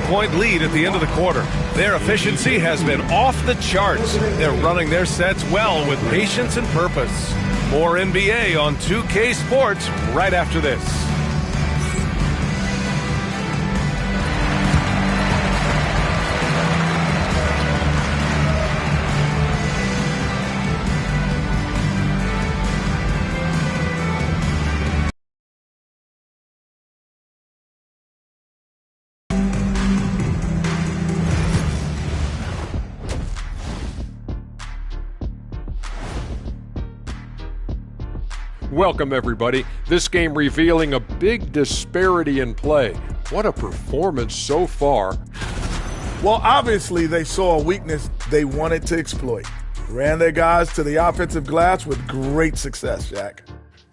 10-point lead at the end of the quarter. Their efficiency has been off the charts. They're running their sets well with patience and purpose. More NBA on 2K Sports right after this. Welcome, everybody. This game revealing a big disparity in play. What a performance so far. Well, obviously, they saw a weakness they wanted to exploit. Ran their guys to the offensive glass with great success, Jack.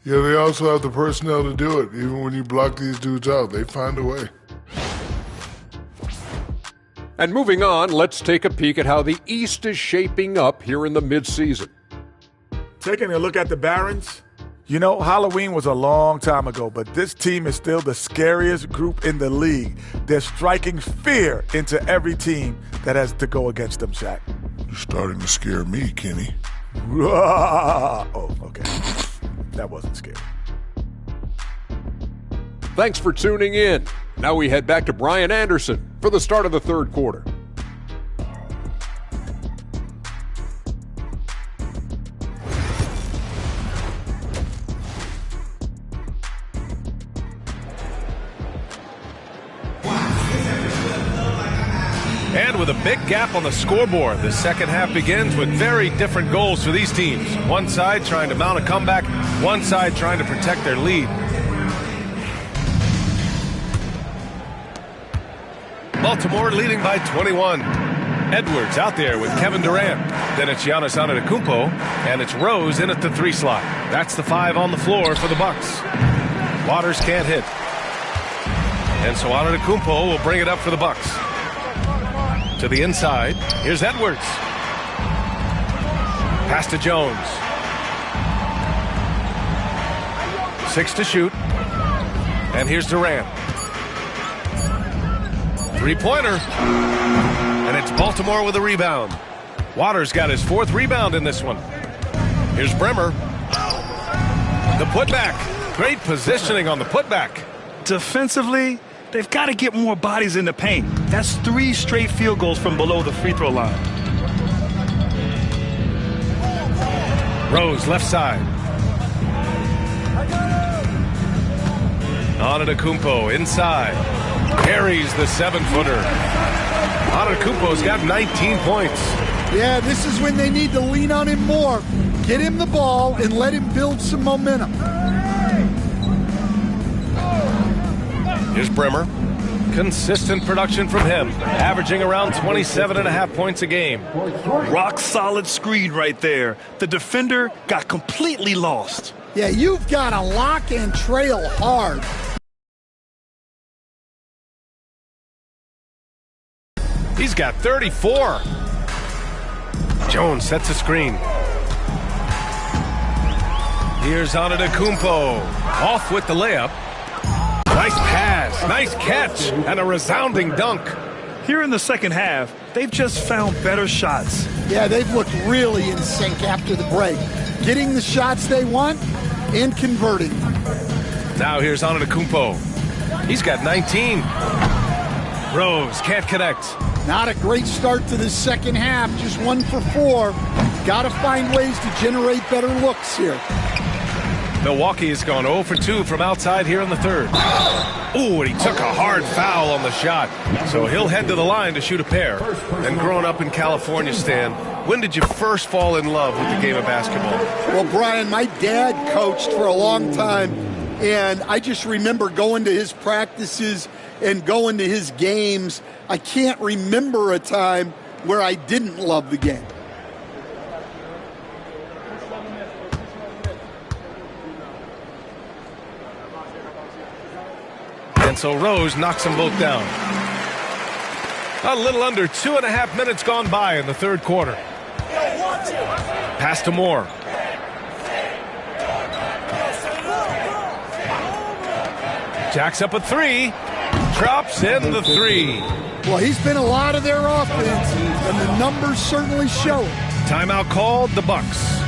Yeah, they also have the personnel to do it. Even when you block these dudes out, they find a way. And moving on, let's take a peek at how the East is shaping up here in the midseason. Taking a look at the Barons, you know, Halloween was a long time ago, but this team is still the scariest group in the league. They're striking fear into every team that has to go against them, Shaq. You're starting to scare me, Kenny. Oh, okay. That wasn't scary. Thanks for tuning in. Now we head back to Brian Anderson for the start of the third quarter. And with a big gap on the scoreboard, the second half begins with very different goals for these teams. One side trying to mount a comeback, one side trying to protect their lead. Baltimore leading by 21. Edwards out there with Kevin Durant. Then it's Giannis Antetokounmpo, and it's Rose in at the 3 slot. That's the 5 on the floor for the Bucks. Waters can't hit. And so Antetokounmpo will bring it up for the Bucks. To the inside, here's Edwards. Pass to Jones. 6 to shoot. And here's Durant. 3-pointer. And it's Baltimore with a rebound. Waters got his 4th rebound in this one. Here's Bremer. The putback. Great positioning on the putback. Defensively, they've got to get more bodies in the paint. That's 3 straight field goals from below the free throw line. Rose, left side. Antetokounmpo inside. Carries the 7-footer. Antetokounmpo's got 19 points. Yeah, this is when they need to lean on him more. Get him the ball and let him build some momentum. Here's Bremer. Consistent production from him, averaging around 27.5 points a game. Rock solid screen right there. The defender got completely lost. Yeah, you've got to lock and trail hard. He's got 34. Jones sets a screen. Here's Antetokounmpo. Off with the layup. Nice pass, nice catch, and a resounding dunk. Here in the second half, they've just found better shots. Yeah, they've looked really in sync after the break. Getting the shots they want and converting. Now here's Antetokounmpo. He's got 19. Rose can't connect. Not a great start to this second half, just 1 for 4. Got to find ways to generate better looks here. Milwaukee has gone 0 for 2 from outside here in the third. Ooh, and he took a hard foul on the shot. So he'll head to the line to shoot a pair. And growing up in California, Stan, when did you first fall in love with the game of basketball? Well, Brian, my dad coached for a long time, and I just remember going to his practices and going to his games. I can't remember a time where I didn't love the game. And so Rose knocks them both down. A little under 2.5 minutes gone by in the third quarter. Pass to Moore. Jacks up a 3. Drops in the 3. Well, he's been a lot of their offense, and the numbers certainly show it. Timeout called, the Bucks.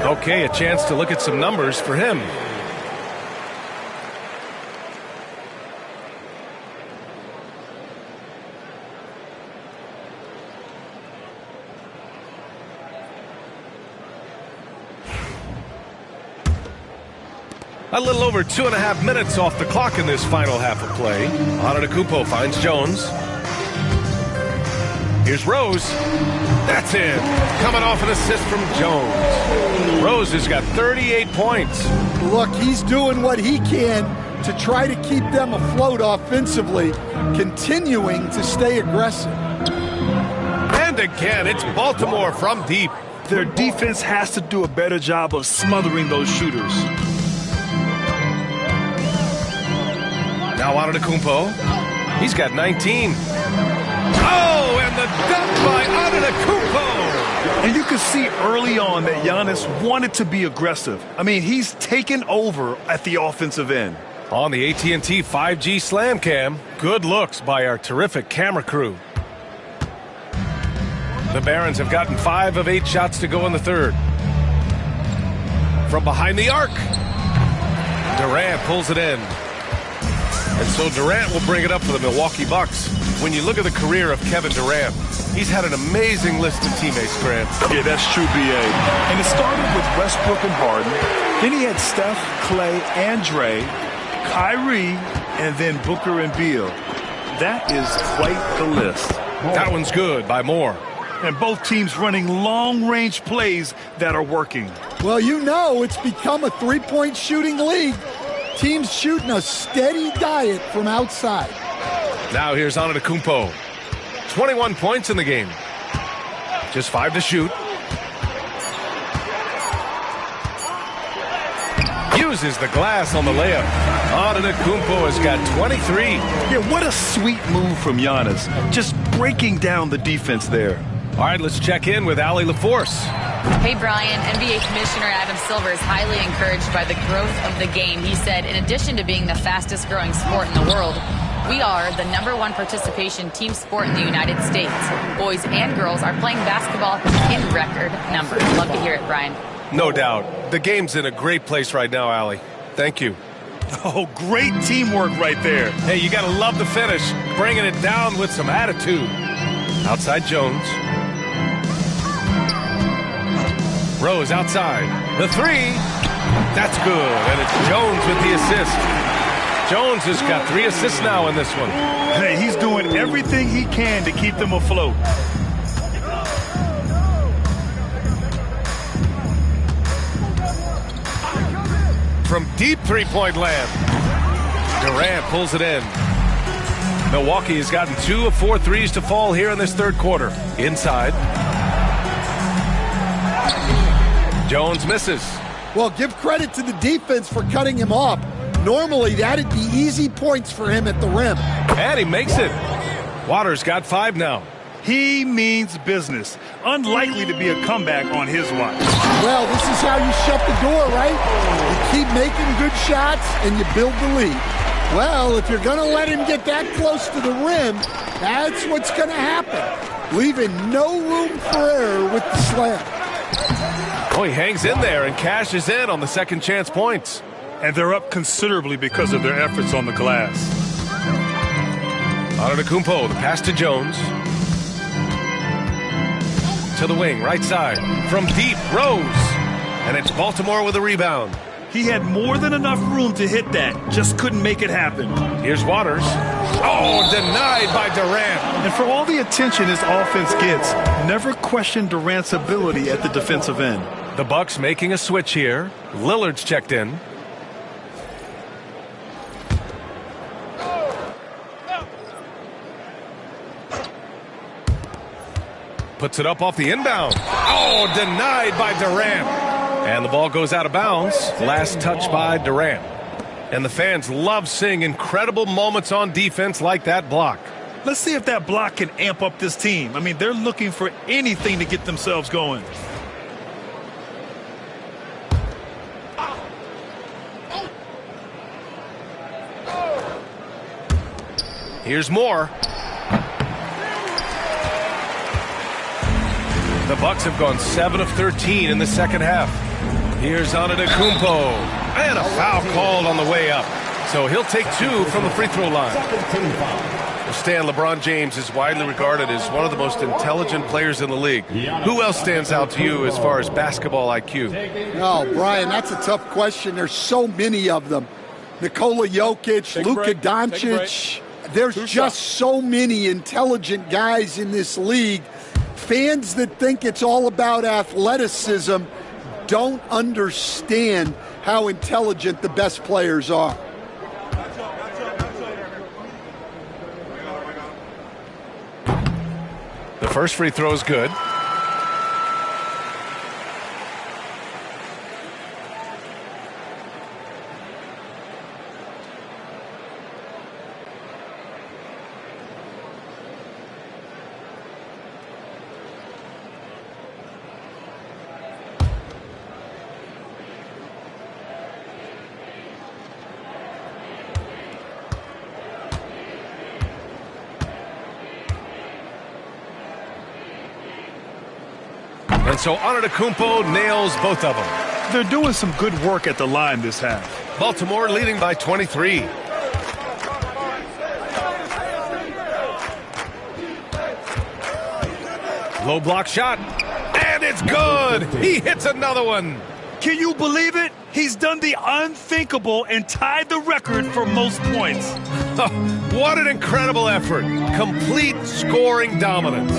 Okay, a chance to look at some numbers for him. A little over 2.5 minutes off the clock in this final half of play. Antetokounmpo finds Jones. Here's Rose. That's in. Coming off an assist from Jones. Rose has got 38 points. Look, he's doing what he can to try to keep them afloat offensively, continuing to stay aggressive. And again, it's Baltimore from deep. Their defense has to do a better job of smothering those shooters. Now Antetokounmpo. He's got 19. Oh, and the dunk by Antetokounmpo. And you can see early on that Giannis wanted to be aggressive. I mean, he's taken over at the offensive end. On the AT&T 5G Slam Cam, good looks by our terrific camera crew. The Barons have gotten 5 of 8 shots to go in the third. From behind the arc, Durant pulls it in. And so Durant will bring it up for the Milwaukee Bucks. When you look at the career of Kevin Durant, he's had an amazing list of teammates, Grant. Yeah, that's true, B.A. And it started with Westbrook and Harden. Then he had Steph, Clay, and Dre, Kyrie, and then Booker and Beal. That is quite the list. That one's good by Moore. And both teams running long-range plays that are working. Well, you know it's become a three-point shooting league. Teams shooting a steady diet from outside. Now here's Antetokounmpo. 21 points in the game. Just 5 to shoot. Uses the glass on the layup. Antetokounmpo has got 23. Yeah, what a sweet move from Giannis. Just breaking down the defense there. All right, let's check in with Allie LaForce. Hey, Brian. NBA Commissioner Adam Silver is highly encouraged by the growth of the game. He said, in addition to being the fastest growing sport in the world, we are the #1 participation team sport in the United States. Boys and girls are playing basketball in record numbers. Love to hear it, Brian. No doubt. The game's in a great place right now, Allie. Thank you. Oh, great teamwork right there. Hey, you got to love the finish. Bringing it down with some attitude. Outside Jones. Rose outside. The three. That's good. And it's Jones with the assist. Jones has got 3 assists now in this one. Hey, he's doing everything he can to keep them afloat. From deep three-point land. Durant pulls it in. Milwaukee has gotten 2 of 4 threes to fall here in this third quarter. Inside. Jones misses. Well, give credit to the defense for cutting him off. Normally, that'd be easy points for him at the rim. And he makes it. Waters got 5 now. He means business. Unlikely to be a comeback on his watch. Well, this is how you shut the door, right? You keep making good shots and you build the lead. Well, if you're going to let him get that close to the rim, that's what's going to happen. Leaving no room for error with the slam. Oh, he hangs in there and cashes in on the second chance points. And they're up considerably because of their efforts on the glass. Antetokounmpo, the pass to Jones. To the wing, right side. From deep, Rose. And it's Baltimore with a rebound. He had more than enough room to hit that. Just couldn't make it happen. Here's Waters. Oh, denied by Durant. And for all the attention his offense gets, never question Durant's ability at the defensive end. The Bucks making a switch here. Lillard's checked in. Puts it up off the inbound. Oh, denied by Durant. And the ball goes out of bounds. Last touch by Durant. And the fans love seeing incredible moments on defense like that block. Let's see if that block can amp up this team. I mean, they're looking for anything to get themselves going. Here's Moore. The Bucks have gone 7 of 13 in the second half. Here's Antetokounmpo. And a foul called on the way up. So he'll take 2 from the free throw line. Well, Stan, LeBron James is widely regarded as one of the most intelligent players in the league. Who else stands out to you as far as basketball IQ? Oh, Brian, that's a tough question. There's so many of them. Nikola Jokic, Luka Doncic. There's just so many intelligent guys in this league. Fans that think it's all about athleticism don't understand how intelligent the best players are. The first free throw is good. And so Antetokounmpo nails both of them. They're doing some good work at the line this half. Baltimore leading by 23. Low block shot. And it's good. He hits another one. Can you believe it? He's done the unthinkable and tied the record for most points. What an incredible effort. Complete scoring dominance.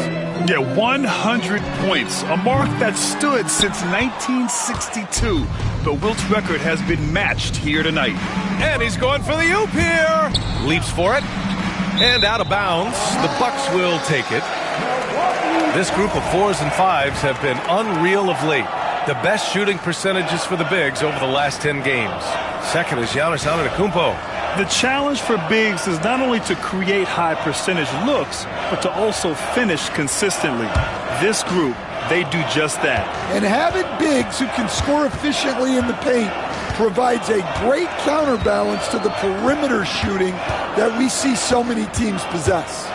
Yeah, 100 points, a mark that stood since 1962. But Wilt's record has been matched here tonight. And he's going for the oop here. Leaps for it. And out of bounds. The Bucks will take it. This group of 4s and 5s have been unreal of late. The best shooting percentages for the bigs over the last 10 games. Second is Giannis Antetokounmpo. The challenge for bigs is not only to create high percentage looks, but to also finish consistently. This group, they do just that. And having bigs who can score efficiently in the paint provides a great counterbalance to the perimeter shooting that we see so many teams possess.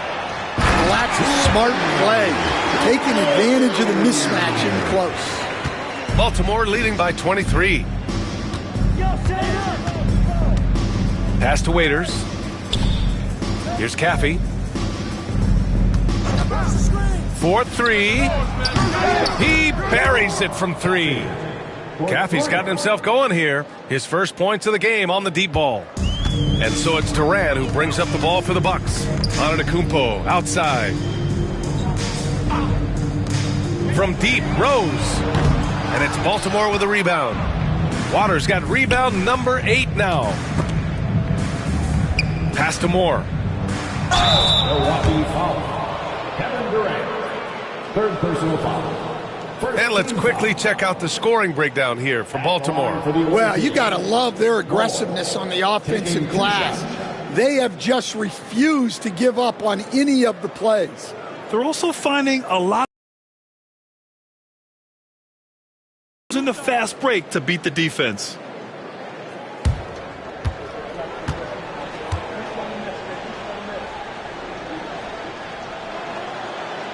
Lots of smart play, taking advantage of the mismatch in the close. Baltimore leading by 23. Pass to Waiters. Here's Caffey. 4-3. He buries it from 3. Caffey's gotten himself going here. His first points of the game on the deep ball. And so it's Durant who brings up the ball for the Bucks. Antetokounmpo outside. From deep, Rose. And it's Baltimore with a rebound. Waters got rebound number 8 now. Pass to Moore. Milwaukee foul. Kevin Durant. Third personal foul. And let's quickly check out the scoring breakdown here for Baltimore. Well, you got to love their aggressiveness on the offensive glass. They have just refused to give up on any of the plays. They're also finding a lot in the fast break to beat the defense.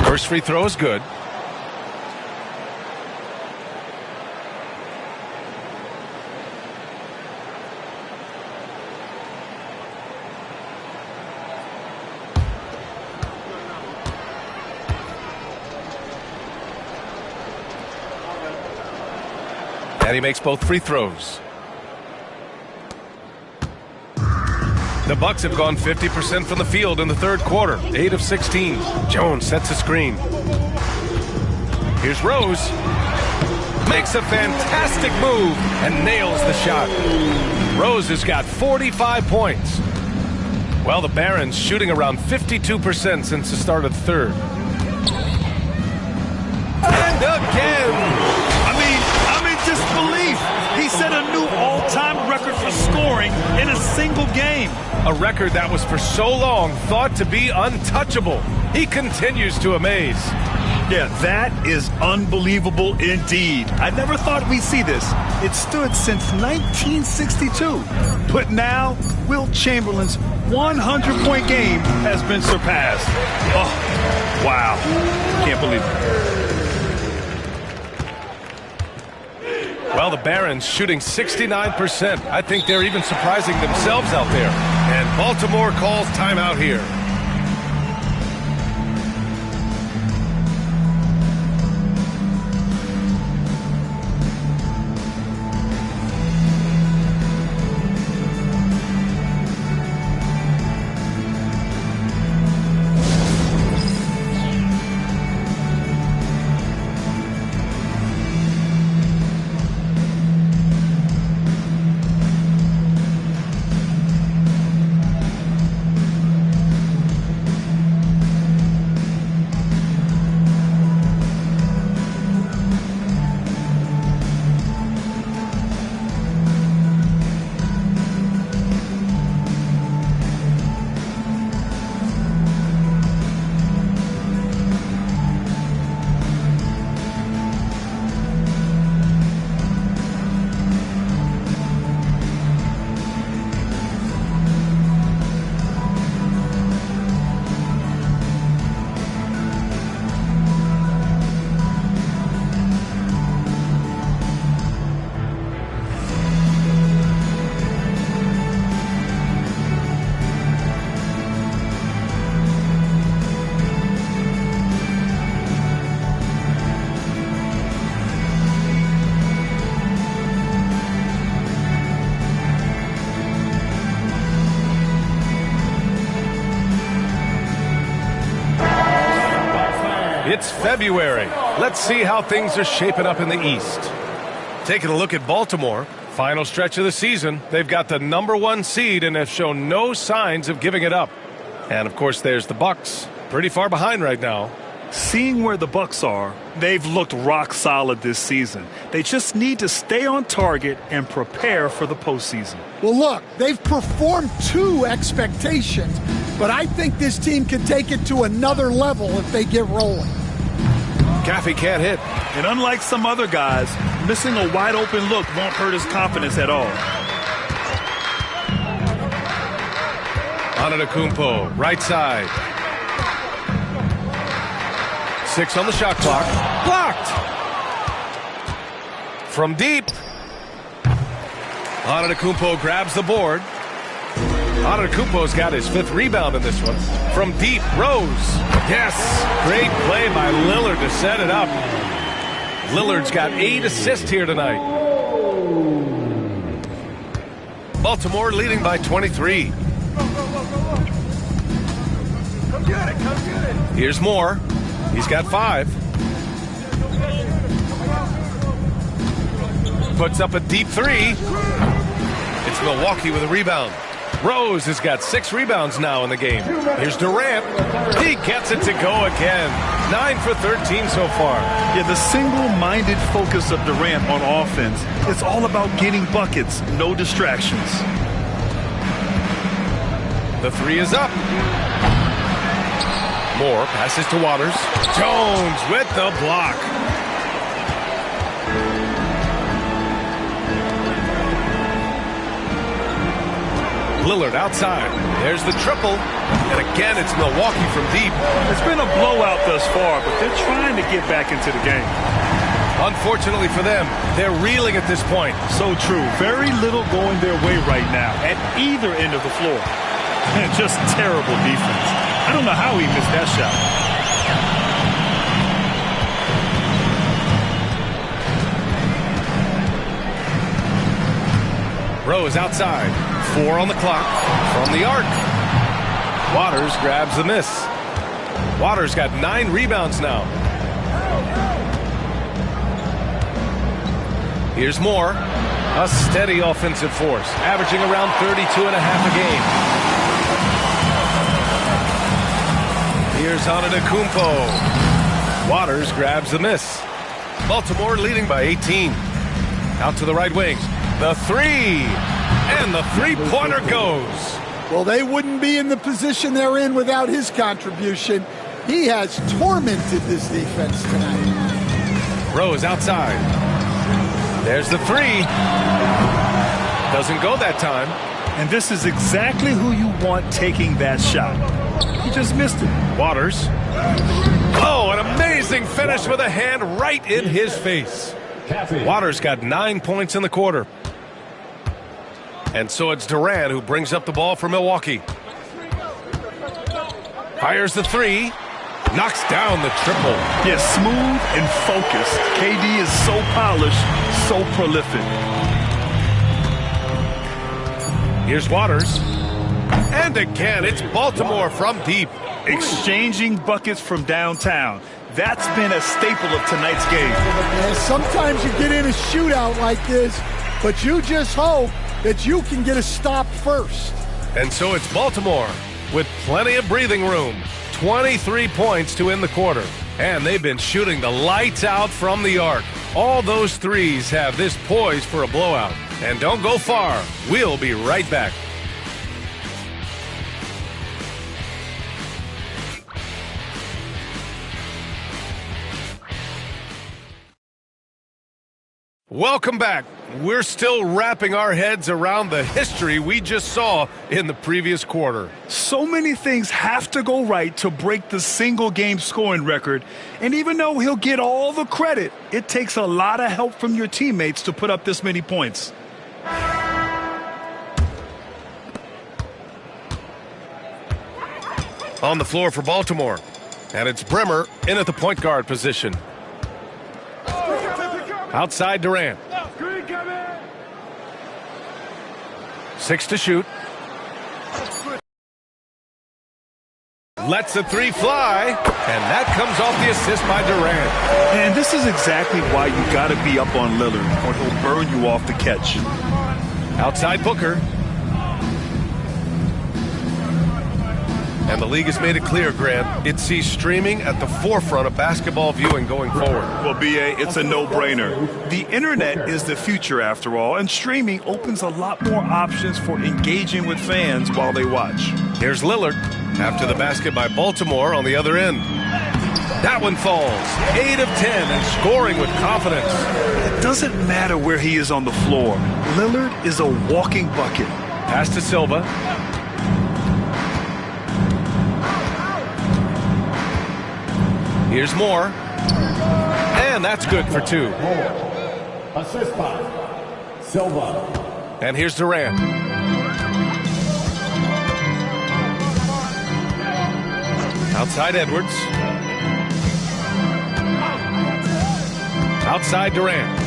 First free throw is good. And he makes both free throws. The Bucks have gone 50% from the field in the third quarter, 8 of 16. Jones sets a screen. Here's Rose. Makes a fantastic move and nails the shot. Rose has got 45 points. Well, the Barons shooting around 52% since the start of the third. And again! I'm in disbelief. He set a new all-time record for scoring in a single game. A record that was for so long thought to be untouchable. He continues to amaze. Yeah, that is unbelievable indeed. I never thought we'd see this. It stood since 1962. But now, Wilt Chamberlain's 100-point game has been surpassed. Oh, wow. Can't believe it. Well, the Barons shooting 69%. I think they're even surprising themselves out there. And Baltimore calls timeout here. It's February. Let's see how things are shaping up in the East. Taking a look at Baltimore. Final stretch of the season. They've got the #1 seed and have shown no signs of giving it up. And, of course, there's the Bucks. Pretty far behind right now. Seeing where the Bucks are, they've looked rock solid this season. They just need to stay on target and prepare for the postseason. Well, look, they've performed to expectations, but I think this team can take it to another level if they get rolling. Caffey can't hit. And unlike some other guys, missing a wide-open look won't hurt his confidence at all. Antetokounmpo, right side. 6 on the shot clock. Blocked! From deep. Antetokounmpo grabs the board. Antetokounmpo's got his 5th rebound in this one. From deep, Rose. Yes! Great play by Lillard to set it up. Lillard's got 8 assists here tonight. Baltimore leading by 23. Come get it, come get it. Here's Moore. He's got 5. Puts up a deep 3. It's Milwaukee with a rebound. Rose has got 6 rebounds now in the game. Here's Durant. He gets it to go again. 9 for 13 so far. Yeah, the single-minded focus of Durant on offense, it's all about getting buckets, no distractions. The 3 is up. Moore passes to Waters. Jones with the block. Lillard outside. There's the triple. And again, it's Milwaukee from deep. It's been a blowout thus far, but they're trying to get back into the game. Unfortunately for them, they're reeling at this point. So true. Very little going their way right now at either end of the floor. And just terrible defense. I don't know how he missed that shot. Rose outside. 4 on the clock from the arc. Waters grabs the miss. Waters got 9 rebounds now. Here's Moore. A steady offensive force, averaging around 32 and a half a game. Here's Antetokounmpo. Waters grabs the miss. Baltimore leading by 18. Out to the right wing. The three. And the three-pointer goes. Well, they wouldn't be in the position they're in without his contribution. He has tormented this defense tonight. Rose outside. There's the three. Doesn't go that time. And this is exactly who you want taking that shot. He just missed it. Waters. Oh, an amazing finish with a hand right in his face. Waters got 9 points in the quarter. And so it's Durant who brings up the ball for Milwaukee. Fires the three. Knocks down the triple. Yeah, smooth and focused. KD is so polished, so prolific. Here's Waters. And again, it's Baltimore from deep. Exchanging buckets from downtown. That's been a staple of tonight's game. And sometimes you get in a shootout like this, but you just hope that you can get a stop first. And so it's Baltimore with plenty of breathing room. 23 points to end the quarter. And they've been shooting the lights out from the arc. All those threes have this poised for a blowout. And don't go far. We'll be right back. Welcome back. We're still wrapping our heads around the history we just saw in the previous quarter. So many things have to go right to break the single-game scoring record. And even though he'll get all the credit, it takes a lot of help from your teammates to put up this many points. On the floor for Baltimore. And it's Bremer in at the point guard position. Outside Durant. 6 to shoot. Lets a three fly, and that comes off the assist by Durant. And this is exactly why you got to be up on Lillard, or he'll burn you off the catch. Outside Booker. And the league has made it clear, Grant, it sees streaming at the forefront of basketball viewing going forward. Well, B.A., it's a no-brainer. The internet is the future, after all, and streaming opens a lot more options for engaging with fans while they watch. Here's Lillard after the basket by Baltimore on the other end. That one falls. 8 of 10 and scoring with confidence. It doesn't matter where he is on the floor. Lillard is a walking bucket. Pass to Silva. Here's Moore. And that's good for 2. Assist by Silva. And here's Durant. Outside Edwards. Outside Durant.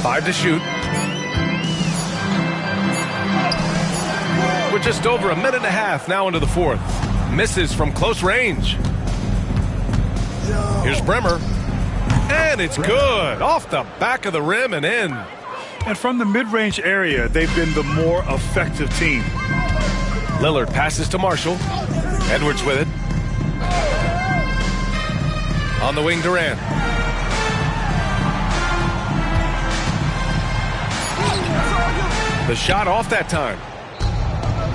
5 to shoot. We're just over a minute and a half now into the fourth. Misses from close range. Here's Bremer. And it's good. Off the back of the rim and in. And from the mid-range area, they've been the more effective team. Lillard passes to Marshall. Edwards with it. On the wing, Durant. The shot off that time.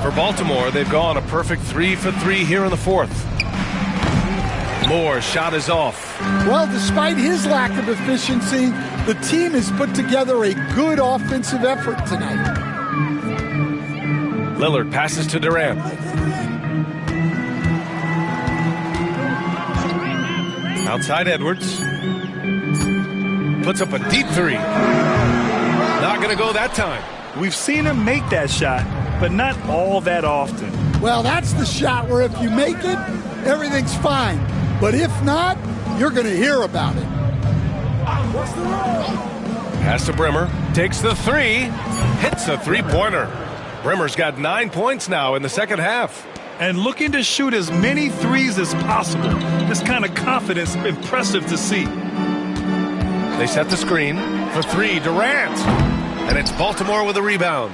For Baltimore, they've gone a perfect 3 for 3 here in the fourth. Moore's shot is off. Well, despite his lack of efficiency, the team has put together a good offensive effort tonight. Lillard passes to Durant. Outside Edwards. Puts up a deep three. Not going to go that time. We've seen him make that shot, but not all that often. Well, that's the shot where if you make it, everything's fine. But if not, you're going to hear about it. Pass to Brimmer. Takes the three. Hits a three-pointer. Brimmer's got 9 points now in the second half. And looking to shoot as many threes as possible. This kind of confidence, impressive to see. They set the screen for three. Durant. And it's Baltimore with a rebound.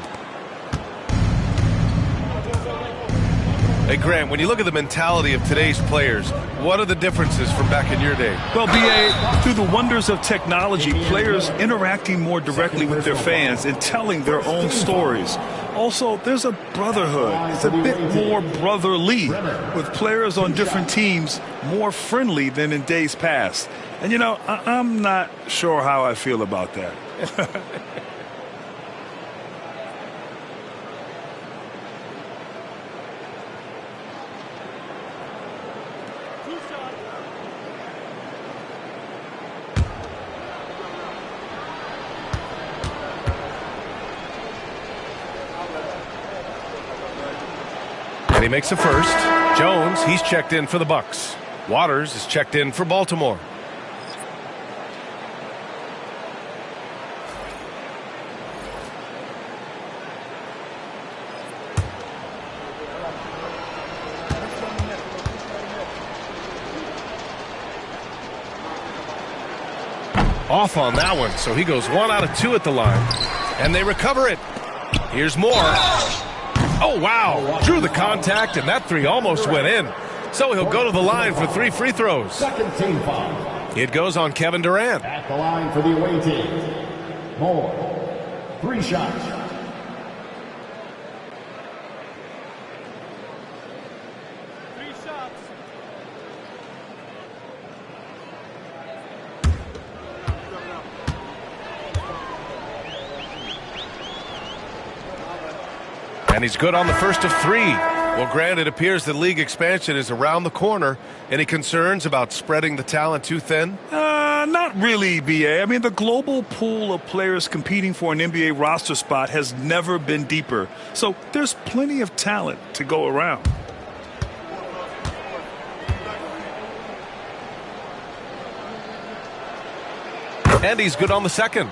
Hey, Grant, when you look at the mentality of today's players, what are the differences from back in your day? Well, B.A., through the wonders of technology, players interacting more directly with their fans and telling their own stories. Also, there's a brotherhood. It's a bit more brotherly, with players on different teams more friendly than in days past. And, you know, I'm not sure how I feel about that. And he makes a first. Jones, he's checked in for the Bucks. Waters is checked in for Baltimore. Off on that one, so he goes 1 out of 2 at the line. And they recover it. Here's Moore. Oh, wow. Drew the contact, and that three almost went in. So he'll go to the line for 3 free throws. Second team foul. It goes on Kevin Durant. At the line for the away team. Moore. 3 shots. And he's good on the first of 3. Well, Grant, it appears the league expansion is around the corner. Any concerns about spreading the talent too thin? Not really, B.A. I mean, the global pool of players competing for an NBA roster spot has never been deeper. So there's plenty of talent to go around. And he's good on the second.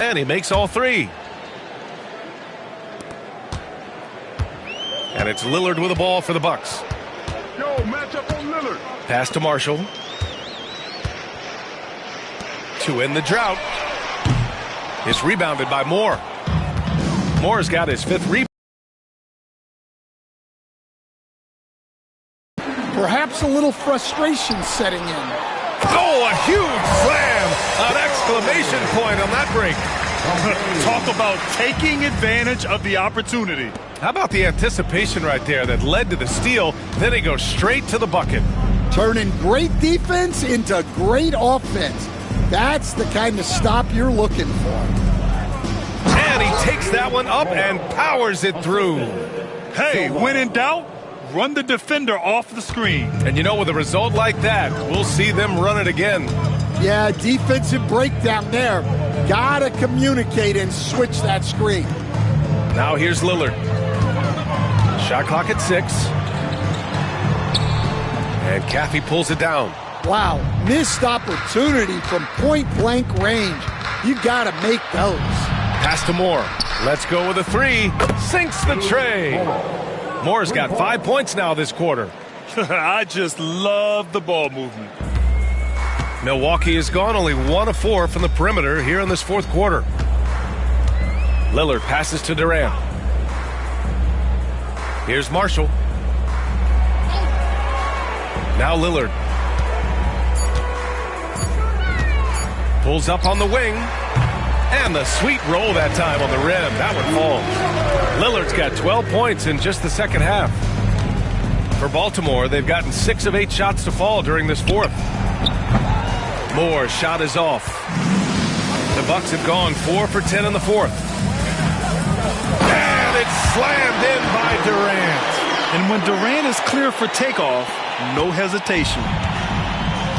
And he makes all 3. And it's Lillard with the ball for the Bucks. Yo, match up on Lillard. Pass to Marshall. To end the drought. It's rebounded by Moore. Moore's got his 5th rebound. Perhaps a little frustration setting in. Oh, a huge slam! An exclamation point on that break. Talk about taking advantage of the opportunity. How about the anticipation right there that led to the steal? Then he goes straight to the bucket. Turning great defense into great offense. That's the kind of stop you're looking for. And he takes that one up and powers it through. Hey, when in doubt, run the defender off the screen. And you know, with a result like that, we'll see them run it again. Yeah, defensive breakdown there. Gotta communicate and switch that screen. Now here's Lillard. Shot clock at 6. And Caffey pulls it down. Wow, missed opportunity from point-blank range. You gotta make those. Pass to Moore. Let's go with a 3. Sinks the tray. Moore's got 5 points now this quarter. I just love the ball movement. Milwaukee has gone only 1 of 4 from the perimeter here in this fourth quarter. Lillard passes to Durant. Here's Marshall. Now Lillard. Pulls up on the wing. And the sweet roll that time on the rim. That one falls. Lillard's got 12 points in just the second half. For Baltimore, they've gotten 6 of 8 shots to fall during this fourth. Moore's shot is off. The Bucks have gone 4 for 10 in the fourth. And it's slammed in by Durant. And when Durant is clear for takeoff, no hesitation.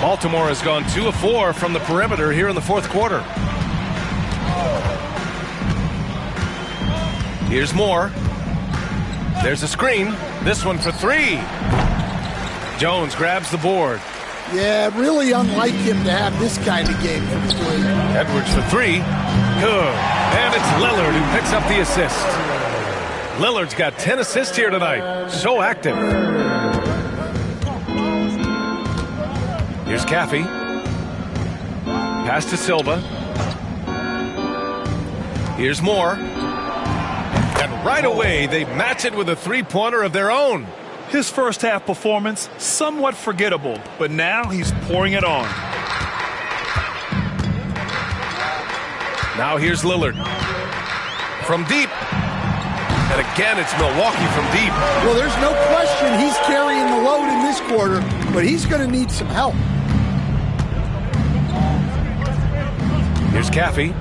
Baltimore has gone 2 of 4 from the perimeter here in the fourth quarter. Here's Moore. There's a screen. This one for 3. Jones grabs the board. Yeah, really unlike him to have this kind of game from 3. Edwards for 3. Good. And it's Lillard who picks up the assist. Lillard's got 10 assists here tonight. So active. Here's Caffey. Pass to Silva. Here's Moore. And right away, they match it with a three-pointer of their own. His first half performance, somewhat forgettable, but now he's pouring it on. Now here's Lillard. From deep. And again, it's Milwaukee from deep. Well, there's no question he's carrying the load in this quarter, but he's going to need some help. Here's Caffey.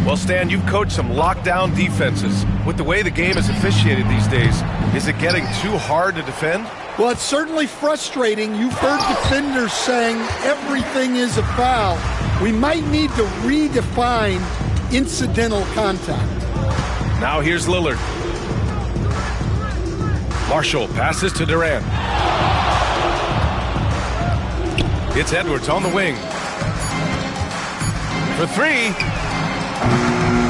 Well, Stan, you've coached some lockdown defenses. With the way the game is officiated these days, is it getting too hard to defend? Well, it's certainly frustrating. You've heard defenders saying everything is a foul. We might need to redefine incidental contact. Now here's Lillard. Marshall passes to Durant. It's Edwards on the wing. For 3.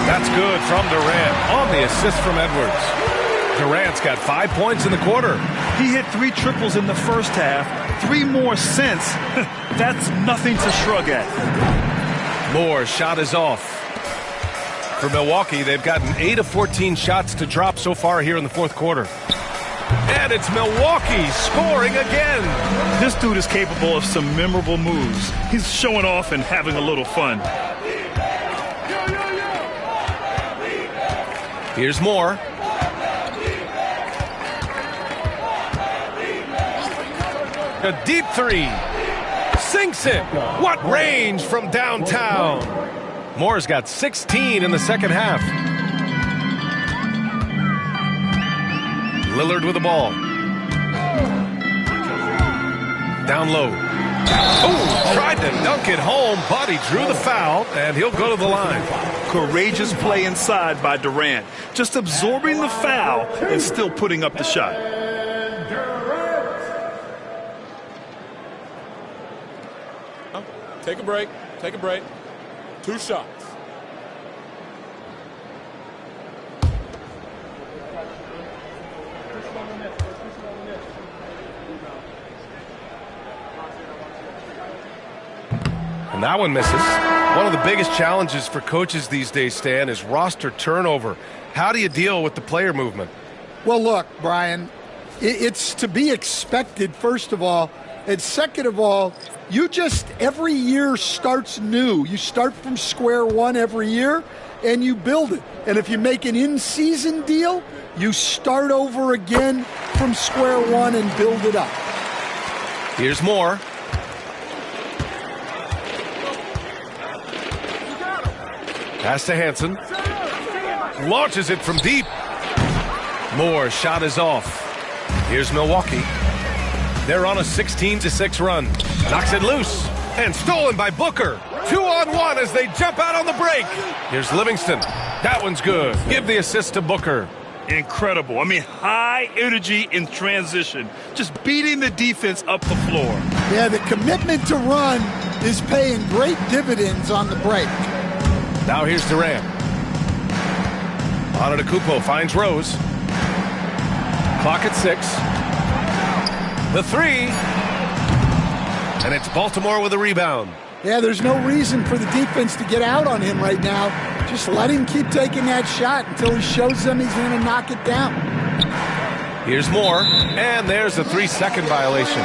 That's good from Durant on the assist from Edwards. Durant's got 5 points in the quarter. He hit 3 triples in the first half, 3 more since. That's nothing to shrug at. Moore's shot is off. For Milwaukee, they've gotten 8 of 14 shots to drop so far here in the fourth quarter. And it's Milwaukee scoring again. This dude is capable of some memorable moves. He's showing off and having a little fun. Here's Moore. A deep 3. Sinks it. What range from downtown. Moore's got 16 in the second half. Lillard with the ball. Down low. Oh, tried to dunk it home, but he drew the foul, and he'll go to the line. Courageous play inside by Durant. Just absorbing the foul and still putting up the shot. Take a break. Take a break. 2 shots. And that one misses. One of the biggest challenges for coaches these days, Stan, is roster turnover. How do you deal with the player movement? Well, look, Brian, it's to be expected, first of all. And second of all, every year starts new. You start from square one every year, and you build it. And if you make an in-season deal, you start over again from square one and build it up. Here's Moore. Pass to Hansen. Launches it from deep. Moore's shot is off. Here's Milwaukee. They're on a 16-6 run. Knocks it loose. And stolen by Booker. 2-on-1 as they jump out on the break. Here's Livingston. That one's good. Give the assist to Booker. Incredible. I mean, high energy in transition. Just beating the defense up the floor. Yeah, the commitment to run is paying great dividends on the break. Now here's Durant. Antetokounmpo finds Rose. Clock at 6. The 3. And it's Baltimore with a rebound. Yeah, there's no reason for the defense to get out on him right now. Just let him keep taking that shot until he shows them he's going to knock it down. Here's Moore, and there's a 3-second violation.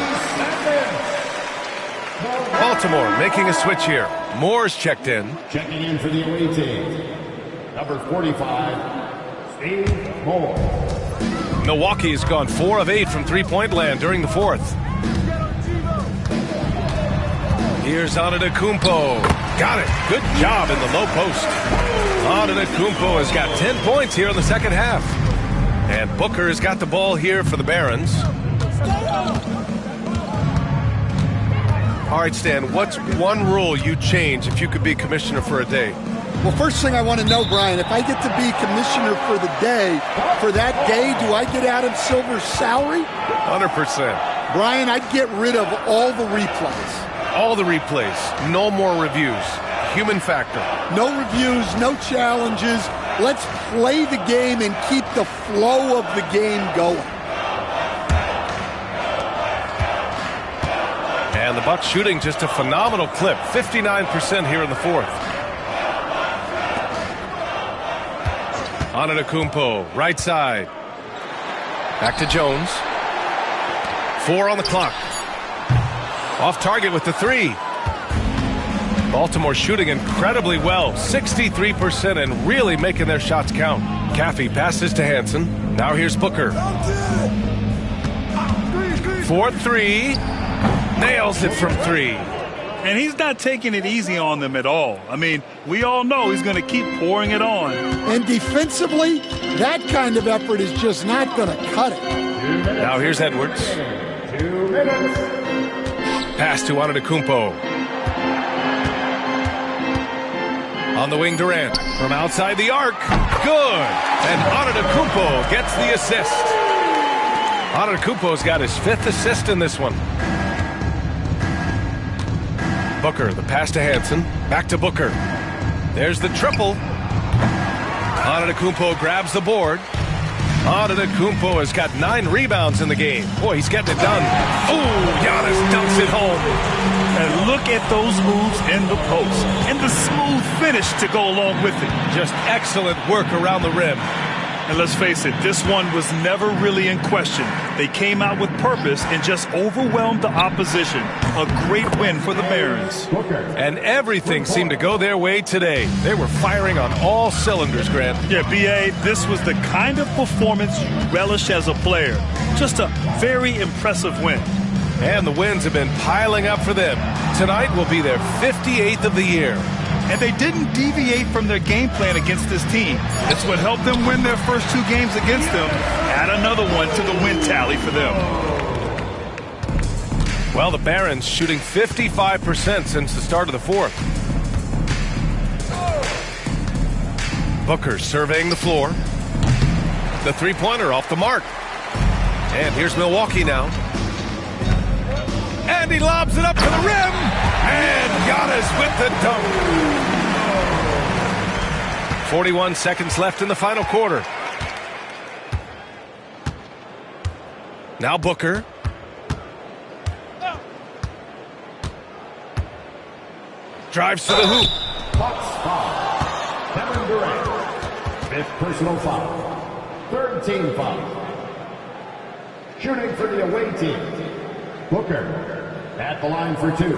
Baltimore making a switch here. Moore's checked in. Checking in for the away team, number 45, Steve Moore. Milwaukee has gone 4 of 8 from three-point land during the fourth. Here's Antetokounmpo. Got it. Good job in the low post. Antetokounmpo has got 10 points here in the second half. And Booker has got the ball here for the Barons. All right, Stan, what's one rule you'd change if you could be commissioner for a day? Well, first thing I want to know, Brian, if I get to be commissioner for the day, for that day, do I get Adam Silver's salary? 100%. Brian, I'd get rid of all the replays. All the replays. No more reviews. Human factor. No reviews, no challenges. Let's play the game and keep the flow of the game going. And the Bucks shooting just a phenomenal clip. 59% here in the fourth. Antetokounmpo, right side. Back to Jones. 4 on the clock. Off target with the 3. Baltimore shooting incredibly well. 63% and really making their shots count. Caffey passes to Hansen. Now here's Booker. 4-3. Nails it from 3. And he's not taking it easy on them at all. I mean, we all know he's going to keep pouring it on. And defensively, that kind of effort is just not going to cut it. Now here's Edwards. 2 minutes. Pass to Antetokounmpo. On the wing, Durant. From outside the arc. Good. And Antetokounmpo gets the assist. Antetokounmpo's got his 5th assist in this one. Booker, the pass to Hansen. Back to Booker. There's the triple. Antetokounmpo grabs the board. Antetokounmpo has got 9 rebounds in the game. Boy, he's getting it done. Oh, Giannis dunks it home. And look at those moves in the post. And the smooth finish to go along with it. Just excellent work around the rim. And let's face it, this one was never really in question. They came out with purpose and just overwhelmed the opposition. A great win for the Barons. And everything seemed to go their way today. They were firing on all cylinders, Grant. Yeah, B.A., this was the kind of performance you relish as a player. Just a very impressive win. And the wins have been piling up for them. Tonight will be their 58th of the year. And they didn't deviate from their game plan against this team. It's what helped them win their first 2 games against them. Add another one to the win tally for them. Well, the Barons shooting 55% since the start of the fourth. Booker surveying the floor. The 3-pointer off the mark. And here's Milwaukee now. And he lobs it up to the rim. And Giannis with the dunk. 41 seconds left in the final quarter. Now Booker. Drives to the hoop. Bucks foul. Kevin Durant. 5th personal foul. 3rd team foul. Shooting for the away team, Booker at the line for 2.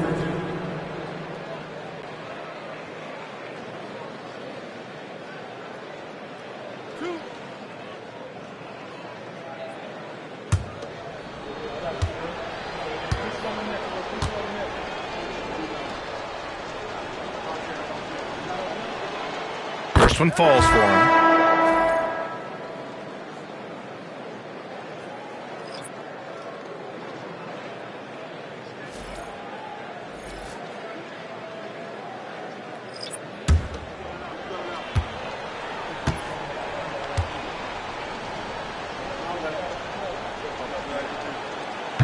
First one falls for him.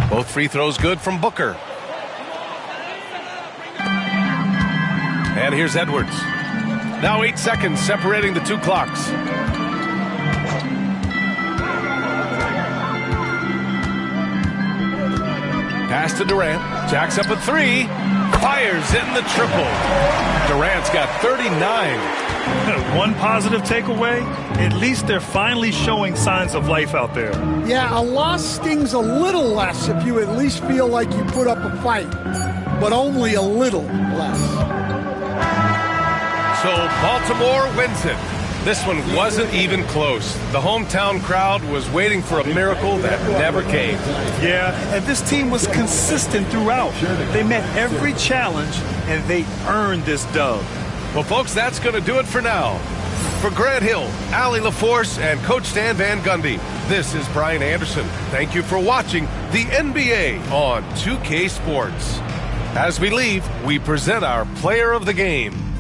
Both free throws good from Booker. And here's Edwards. Now 8 seconds separating the 2 clocks. Pass to Durant. Jacks up a three. Fires in the triple. Durant's got 39. One positive takeaway, at least they're finally showing signs of life out there. Yeah, a loss stings a little less if you at least feel like you put up a fight, but only a little less. So Baltimore wins it. This one wasn't even close. The hometown crowd was waiting for a miracle that never came. Yeah, and this team was consistent throughout. They met every challenge, and they earned this dub. Well, folks, that's going to do it for now. For Grant Hill, Allie LaForce, and Coach Stan Van Gundy, this is Brian Anderson. Thank you for watching the NBA on 2K Sports. As we leave, we present our player of the game.